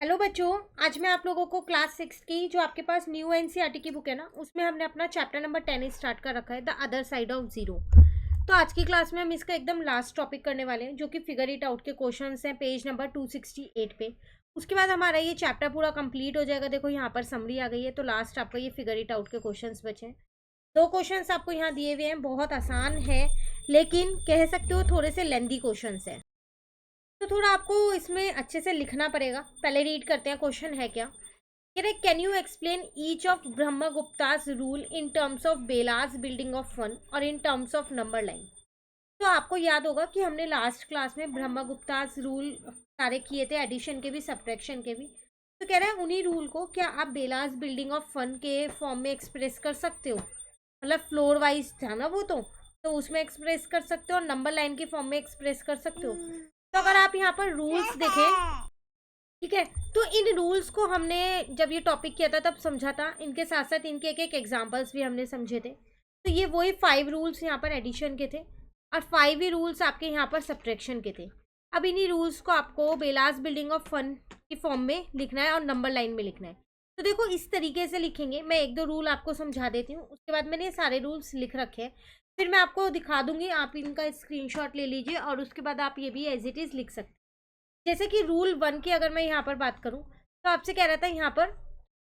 Hello बच्चों। आज मैं आप लोगों को क्लास 6 की जो आपके पास न्यू एनसीईआरटी की बुक है ना, उसमें हमने अपना चैप्टर नंबर 10 स्टार्ट कर रखा है, the other side of zero. तो आज की क्लास में हम इसका एकदम लास्ट टॉपिक करने वाले हैं, जो कि फिगर इट आउट के क्वेश्चंस हैं, पेज नंबर 268 पे। उसके बाद हमारा ये चैप्टर पूरा कंप्लीट हो जाएगा। देखो यहाँ पर समरी आ गई है, तो लास्ट आपका ये फिगर इट आउट के क्वेश्चंस बचे हैं। दो क्वेश्चंस आपको यहाँ दिए हुए हैं, बहुत आसान है, लेकिन कह सकते हो थोड़े से लेंदी क्वेश्चंस हैं, तो थोड़ा आपको इसमें अच्छे से लिखना पड़ेगा। पहले रीड करते हैं, क्वेश्चन है क्या। कह रहे can you explain each of Brahmagupta's rule in terms of bellas building of one और in terms of number line. तो आपको याद होगा कि हमने लास्ट क्लास में ब्रह्मगुप्तास रूल सारे किए थे, एडिशन के भी सब्ट्रैक्शन के भी। तो कह रहे हैं उन्हीं रूल को क्या आप बेलास बिल्डिंग ऑफ वन के फॉर्म में एक्सप्रेस कर सकते हो। मतलब फ्लोर वाइज था ना वो, तो उसमें एक्सप्रेस कर सकते हो और नंबर लाइन के फॉर्म में एक्सप्रेस कर सकते हो। तो अगर आप यहाँ पर रूल्स देखें, ठीक है, तो इन रूल्स को हमने जब ये टॉपिक किया था तब समझा था, इनके साथ साथ इनके एक एक एग्जांपल्स भी हमने समझे थे। तो ये वही 5 रूल्स यहाँ पर एडिशन के थे और 5 ही रूल्स आपके यहाँ पर सब्ट्रैक्शन के थे। अब इन्हीं रूल्स को आपको बेलास बिल्डिंग ऑफ फन की फॉर्म में लिखना है और नंबर लाइन में लिखना है। तो देखो इस तरीके से लिखेंगे। मैं एक दो रूल आपको समझा देती हूँ, उसके बाद मैंने ये सारे रूल्स लिख रखे हैं, फिर मैं आपको दिखा दूंगी। आप इनका स्क्रीनशॉट ले लीजिए और उसके बाद आप ये भी एज इट इज़ लिख सकते हैं। जैसे कि रूल 1 की अगर मैं यहाँ पर बात करूँ, तो आपसे कह रहा था यहाँ पर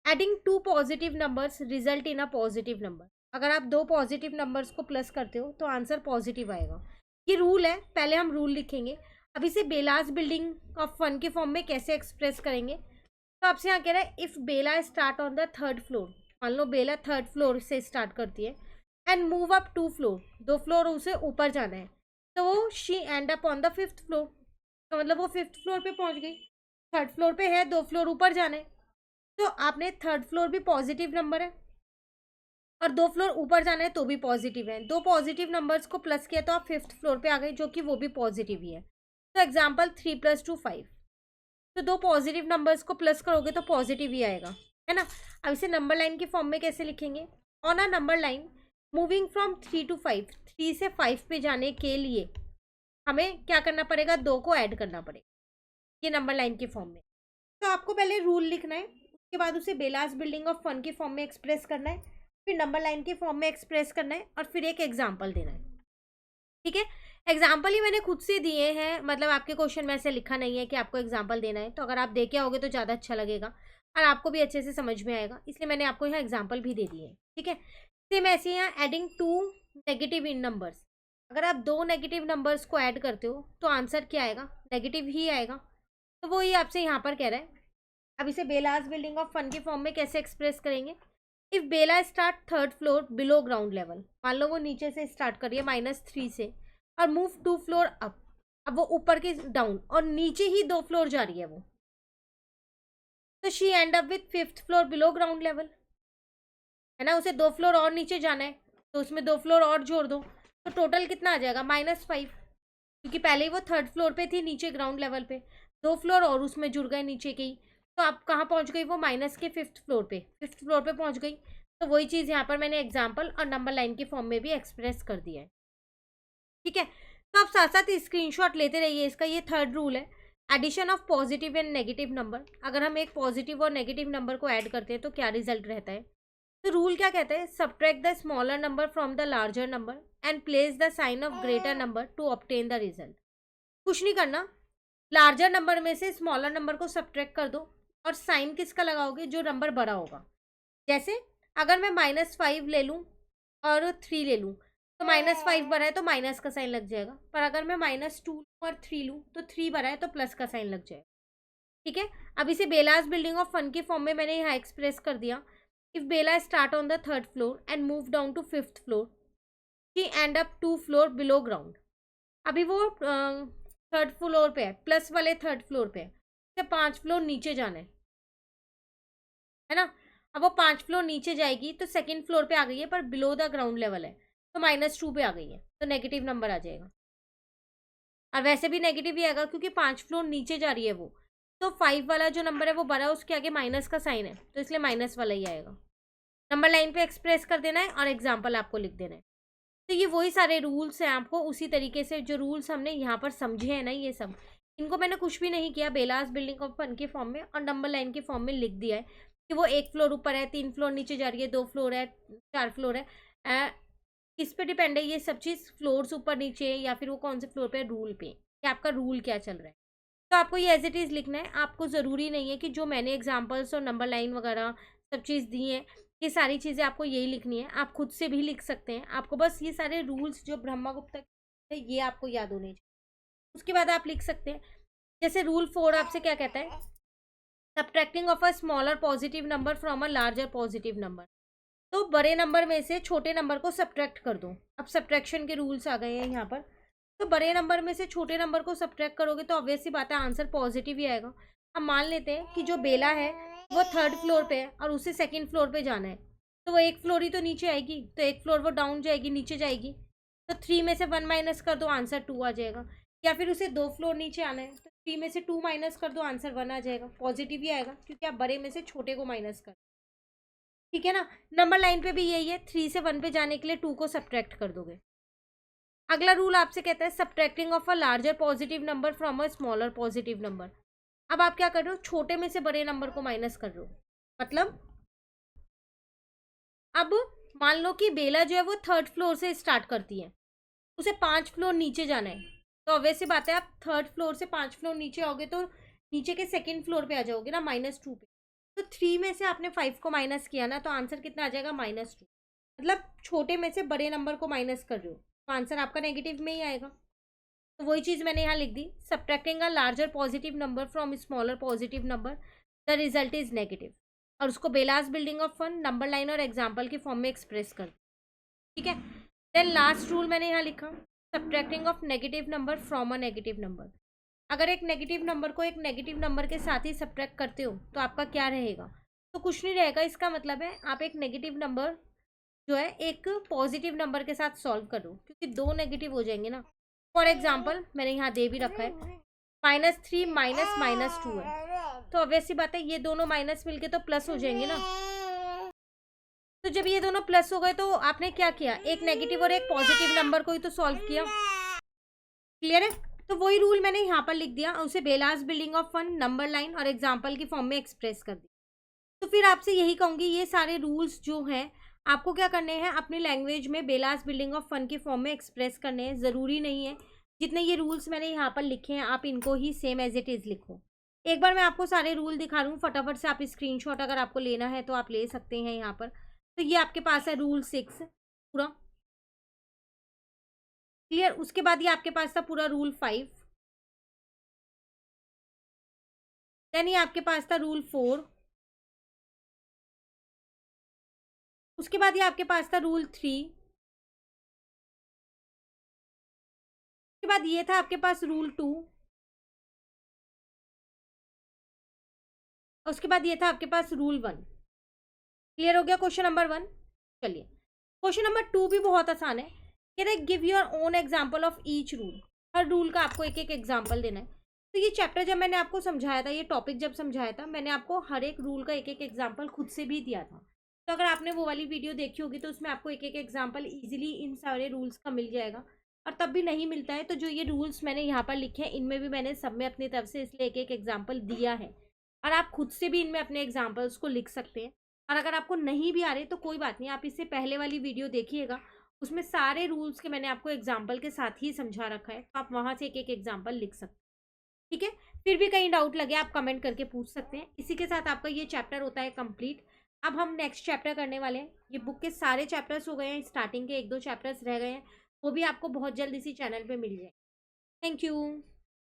adding 2 positive numbers result in a positive number. अगर आप 2 पॉजिटिव नंबर्स को प्लस करते हो तो आंसर पॉजिटिव आएगा। ये रूल है, पहले हम रूल लिखेंगे। अब इसे बेलास बिल्डिंग ऑफ फन के फॉर्म में कैसे एक्सप्रेस करेंगे। तो आपसे यहाँ कह रहा है if Bella start on the 3rd floor. मान लो बेला 3rd फ्लोर से स्टार्ट करती है and move up 2 floor, 2 floor उसे ऊपर जाना है, तो वो she end up on the 5th floor. तो मतलब वो 5th फ्लोर पे पहुंच गई। 3rd फ्लोर पे है, 2 फ्लोर ऊपर जाना है, तो आपने 3rd फ्लोर भी पॉजिटिव नंबर है और 2 फ्लोर ऊपर जाना है तो भी पॉजिटिव है। 2 पॉजिटिव नंबर्स को प्लस किया तो आप 5th फ्लोर पे आ गए, जो कि वो भी पॉजिटिव ही है। तो एग्जाम्पल 3 + 2 5। तो 2 पॉजिटिव नंबर्स को प्लस करोगे तो पॉजिटिव ही आएगा, है ना। अब इसे नंबर लाइन की फॉर्म में कैसे लिखेंगे। On a number line moving from 3 to 5, 3 से 5 पे जाने के लिए हमें क्या करना पड़ेगा, 2 को ऐड करना पड़ेगा ये नंबर लाइन की फॉर्म में। तो आपको पहले रूल लिखना है, उसके बाद उसे बेलास बिल्डिंग ऑफ फन की फॉर्म में एक्सप्रेस करना है, फिर नंबर लाइन की फॉर्म में एक्सप्रेस करना है और फिर एक एग्जाम्पल देना है। ठीक है, एग्जाम्पल ही मैंने खुद से दिए हैं, मतलब आपके क्वेश्चन में ऐसे लिखा नहीं है कि आपको एग्जाम्पल देना है। तो अगर आप दे के आओगे तो ज़्यादा अच्छा लगेगा और आपको भी अच्छे से समझ में आएगा, इसलिए मैंने आपको यहाँ एग्जाम्पल भी दे दिए हैं। ठीक है, सेम ऐसे यहाँ एडिंग 2 नेगेटिव इन नंबर्स। अगर आप 2 नेगेटिव नंबर्स को ऐड करते हो तो आंसर क्या आएगा, नेगेटिव ही आएगा। तो वो ही आपसे यहाँ पर कह रहा है। अब इसे बेलास बिल्डिंग ऑफ फन के फॉर्म में कैसे एक्सप्रेस करेंगे। If Bella start 3rd floor below ground level, मान लो वो नीचे से स्टार्ट कर रही है -3 से और मूव 2 फ्लोर अप। अब वो ऊपर के डाउन और नीचे ही 2 फ्लोर जा रही है वो, तो she end up with 5th floor below ground level, है ना। उसे 2 फ्लोर और नीचे जाना है, तो उसमें 2 फ्लोर और जोड़ दो, तो टोटल कितना आ जाएगा -5, क्योंकि पहले ही वो 3rd फ्लोर पे थी नीचे ग्राउंड लेवल पे, 2 फ्लोर और उसमें जुड़ गए नीचे के ही। तो आप कहाँ पहुँच गई, वो माइनस के 5th फ्लोर पे, 5th फ्लोर पे पहुँच गई। तो वही चीज़ यहाँ पर मैंने एग्जाम्पल और नंबर लाइन की फॉर्म में भी एक्सप्रेस कर दिया है। ठीक है, तो आप साथ साथ स्क्रीनशॉट लेते रहिए इसका। ये 3rd रूल है, addition of positive and negative number. अगर हम एक पॉजिटिव और नेगेटिव नंबर को ऐड करते हैं तो क्या रिजल्ट रहता है। तो रूल क्या कहता है, subtract the smaller number from the larger number and place the sign of greater number to obtain the result. कुछ नहीं करना, लार्जर नंबर में से स्मॉलर नंबर को सब्ट्रैक्ट कर दो और साइन किसका लगाओगे, जो नंबर बड़ा होगा। जैसे अगर मैं -5 ले लूँ और 3 ले लूँ, तो -5 बड़ा है तो माइनस का साइन लग जाएगा, पर अगर मैं -2 और 3 लूँ तो 3 बड़ा है तो प्लस का साइन लग जाएगा। ठीक है, अब इसे बेलास बिल्डिंग ऑफ फन के फॉर्म में मैंने यहाँ एक्सप्रेस कर दिया। If Bella start on the 3rd floor and move down to 5th floor, she end up 2 floor below ground. अभी वो 3rd फ्लोर पे है, प्लस वाले 3rd फ्लोर पे है, उसे 5 फ्लोर नीचे जाना है ना। अब वो 5 फ्लोर नीचे जाएगी तो 2nd फ्लोर पे आ गई है, पर बिलो द ग्राउंड लेवल है, तो -2 पे आ गई है, तो नेगेटिव नंबर आ जाएगा। और वैसे भी नेगेटिव ही आएगा क्योंकि 5 फ्लोर नीचे जा रही है वो, तो 5 वाला जो नंबर है वो बड़ा है, उसके आगे माइनस का साइन है, तो इसलिए माइनस वाला ही आएगा। नंबर लाइन पे एक्सप्रेस कर देना है और एग्जाम्पल आपको लिख देना है। तो ये वही सारे रूल्स हैं, आपको उसी तरीके से जो रूल्स हमने यहाँ पर समझे हैं ना, ये सब इनको मैंने कुछ भी नहीं किया, बेलास बिल्डिंग ऑफ फन के फॉर्म में और नंबर लाइन के फॉर्म में लिख दिया है कि वो 1 फ्लोर ऊपर है, 3 फ्लोर नीचे जा रही है, 2 फ्लोर है, 4 फ्लोर है। किस पे डिपेंड है ये सब चीज़, फ्लोर्स ऊपर नीचे या फिर वो कौन से फ्लोर पे, रूल पे, कि आपका रूल क्या चल रहा है। तो आपको ये एज इट इज़ लिखना है। आपको ज़रूरी नहीं है कि जो मैंने एग्जाम्पल्स और नंबर लाइन वगैरह सब चीज़ दी हैं, ये सारी चीज़ें आपको यही लिखनी है। आप खुद से भी लिख सकते हैं। आपको बस ये सारे रूल्स जो ब्रह्मगुप्ता के ये आपको याद होने चाहिए। उसके बाद आप लिख सकते हैं, जैसे रूल 4 आपसे क्या कहता है, subtracting of a smaller positive number from a larger positive number. तो बड़े नंबर में से छोटे नंबर को सब्ट्रैक्ट कर दो। अब सब्ट्रैक्शन के रूल्स आ गए हैं यहाँ पर। तो बड़े नंबर में से छोटे नंबर को सब्ट्रैक्ट करोगे तो ऑब्वियस सी बात है आंसर पॉजिटिव ही आएगा। अब मान लेते हैं कि जो बेला है वो 3rd फ्लोर पे है और उसे 2nd फ्लोर पे जाना है, तो वो 1 फ्लोर ही तो नीचे आएगी, तो 1 फ्लोर वो डाउन जाएगी, नीचे जाएगी। तो 3 में से 1 माइनस कर दो, आंसर 2 आ जाएगा। या फिर उसे 2 फ्लोर नीचे आना है, तो 3 में से 2 माइनस कर दो, आंसर 1 आ जाएगा। पॉजिटिव ही आएगा क्योंकि आप बड़े में से छोटे को माइनस कर, ठीक है ना। नंबर लाइन पे भी यही है, 3 से 1 पे जाने के लिए 2 को सब्ट्रैक्ट कर दोगे। अगला रूल आपसे कहता है subtracting of a larger positive number from a smaller positive number. अब आप क्या कर रहे हो, छोटे में से बड़े नंबर को माइनस कर रहे हो। मतलब अब मान लो कि बेला जो है वो 3rd फ्लोर से स्टार्ट करती है, उसे 5 फ्लोर नीचे जाना है। तो ऑब्वियस बात है आप 3rd फ्लोर से 5 फ्लोर नीचे आओगे तो नीचे के 2nd फ्लोर पे आ जाओगे ना, -2 पे। तो 3 में से आपने 5 को माइनस किया ना, तो आंसर कितना आ जाएगा, -2। मतलब छोटे में से बड़े नंबर को माइनस कर रहे हो तो आंसर आपका नेगेटिव में ही आएगा। तो वही चीज़ मैंने यहाँ लिख दी, subtracting a larger positive number from smaller positive number, the result is negative. और उसको bellas building of fun number line और एग्जाम्पल के फॉर्म में एक्सप्रेस कर, ठीक है। देन लास्ट रूल मैंने यहाँ लिखा, subtracting of negative number from a negative number. अगर एक नेगेटिव नंबर को एक नेगेटिव नंबर के साथ ही सब्ट्रैक्ट करते हो तो आपका क्या रहेगा, तो कुछ नहीं रहेगा। इसका मतलब है आप एक नेगेटिव नंबर जो है एक पॉजिटिव नंबर के साथ सॉल्व करो, क्योंकि 2 नेगेटिव हो जाएंगे ना। फॉर एग्जाम्पल मैंने यहाँ दे भी रखा है, -3 माइनस -2 है, तो ऑब्वियसली बात है ये दोनों माइनस मिलके तो प्लस हो जाएंगे ना। तो जब ये दोनों प्लस हो गए तो आपने क्या किया, एक नेगेटिव और एक पॉजिटिव नंबर को ही तो सॉल्व किया। क्लियर है। तो वही रूल मैंने यहाँ पर लिख दिया, उसे bellas building of fun number line और एग्जाम्पल की फॉर्म में एक्सप्रेस कर दी। तो फिर आपसे यही कहूँगी, ये सारे रूल्स जो हैं आपको क्या करने हैं, अपनी लैंग्वेज में बेलास बिल्डिंग ऑफ फन के फॉर्म में एक्सप्रेस करने हैं। ज़रूरी नहीं है जितने ये रूल्स मैंने यहाँ पर लिखे हैं आप इनको ही सेम एज इट इज़ लिखो। एक बार मैं आपको सारे रूल दिखा रहा हूँ, फटाफट से आप स्क्रीनशॉट अगर आपको लेना है तो आप ले सकते हैं यहाँ पर। तो ये आपके पास है रूल 6 पूरा क्लियर। उसके बाद ये आपके पास था पूरा रूल 5, देन ये आपके पास था रूल 4, उसके बाद ये आपके पास था रूल 3, उसके बाद ये था आपके पास रूल 2, और उसके बाद ये था आपके पास रूल 1। क्लियर हो गया क्वेश्चन नंबर 1। चलिए क्वेश्चन नंबर 2 भी बहुत आसान है, कह रहे give your own example of each rule. Her rule का आपको एक एक एग्जाम्पल देना है। तो ये चैप्टर जब मैंने आपको समझाया था, ये टॉपिक जब समझाया था, मैंने आपको हर एक रूल का एक एक एग्जाम्पल खुद से भी दिया था। तो अगर आपने वो वाली वीडियो देखी होगी तो उसमें आपको एक एक एग्जाम्पल ईजिली इन सारे रूल्स का मिल जाएगा। और तब भी नहीं मिलता है तो जो ये रूल्स मैंने यहाँ पर लिखे हैं इनमें भी मैंने सब में अपनी तरफ से इसलिए एक एक एग्जाम्पल दिया है, और आप खुद से भी इनमें अपने एग्जाम्पल्स को लिख सकते हैं। और अगर आपको नहीं भी आ रहे तो कोई बात नहीं, आप इससे पहले वाली वीडियो देखिएगा, उसमें सारे रूल्स के मैंने आपको एग्जाम्पल के साथ ही समझा रखा है, तो आप वहाँ से एक एक एग्जाम्पल लिख सकते हैं, ठीक है। फिर भी कहीं डाउट लगे आप कमेंट करके पूछ सकते हैं। इसी के साथ आपका ये चैप्टर होता है कंप्लीट। अब हम नेक्स्ट चैप्टर करने वाले हैं। ये बुक के सारे चैप्टर्स हो गए हैं, स्टार्टिंग के 1-2 चैप्टर्स रह गए हैं, वो भी आपको बहुत जल्द इसी चैनल पे मिल जाए। Thank you.